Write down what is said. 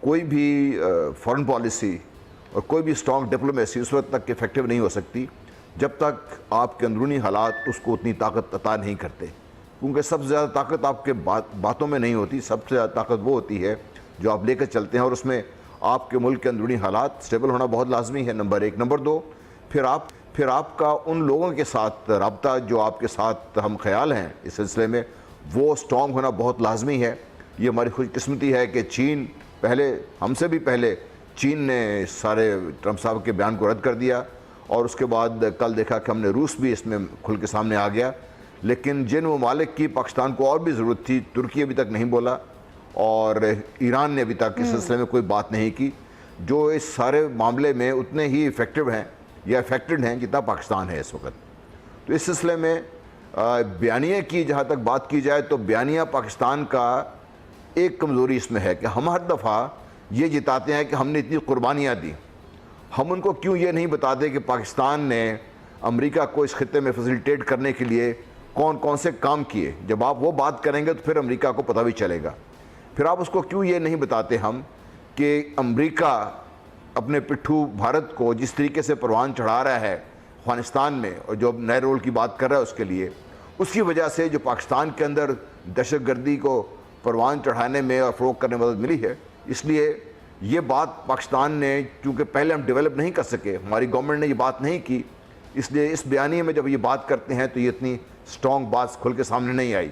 कोई भी foreign policy और कोई भी स्ट्रॉन्ग डिप्लोमेसी उस वक्त तक इफेक्टिव नहीं हो सकती जब तक आपके अंदरूनी हालात उसको उतनी ताकत अता नहीं करते, क्योंकि सबसे ज़्यादा ताकत आपके बातों में नहीं होती, सबसे ज़्यादा ताकत वो होती है जो आप लेकर चलते हैं, और उसमें आपके मुल्क के अंदरूनी हालात स्टेबल होना बहुत लाजमी है, नंबर एक। नंबर दो, फिर आपका उन लोगों के साथ रब्ता जो आपके साथ हम ख्याल हैं इस सिलसिले में, वो स्ट्रॉन्ग होना बहुत लाजमी है। ये हमारी खुशकिस्मती है कि चीन पहले, हमसे भी पहले चीन ने सारे ट्रंप साहब के बयान को रद्द कर दिया, और उसके बाद कल देखा कि हमने रूस भी इसमें खुल के सामने आ गया। लेकिन जिन ममालिक की पाकिस्तान को और भी ज़रूरत थी, तुर्की अभी तक नहीं बोला और ईरान ने अभी तक इस सिलसिले में कोई बात नहीं की, जो इस सारे मामले में उतने ही इफ़ेक्टिव हैं या इफेक्टेड हैं जितना पाकिस्तान है इस वक्त। तो इस सिलसिले में बयानिया की जहाँ तक बात की जाए तो बयानिया पाकिस्तान का एक कमज़ोरी इसमें है कि हम हर दफ़ा ये जिताते हैं कि हमने इतनी कुर्बानियाँ दी, हम उनको क्यों ये नहीं बताते कि पाकिस्तान ने अमेरिका को इस खित्ते में फैसिलिटेट करने के लिए कौन कौन से काम किए। जब आप वो बात करेंगे तो फिर अमेरिका को पता भी चलेगा। फिर आप उसको क्यों ये नहीं बताते हम कि अमेरिका अपने पिट्ठू भारत को जिस तरीके से परवान चढ़ा रहा है अफगानिस्तान में, और जो नए रोल की बात कर रहा है उसके लिए, उसकी वजह से जो पाकिस्तान के अंदर दहशतगर्दी को परवान चढ़ाने में और फ़रोग़ करने में मदद मिली है। इसलिए ये बात पाकिस्तान ने, क्योंकि पहले हम डेवलप नहीं कर सके, हमारी गवर्नमेंट ने ये बात नहीं की, इसलिए इस बयानी में जब ये बात करते हैं तो ये इतनी स्ट्रॉन्ग बात खुल के सामने नहीं आई।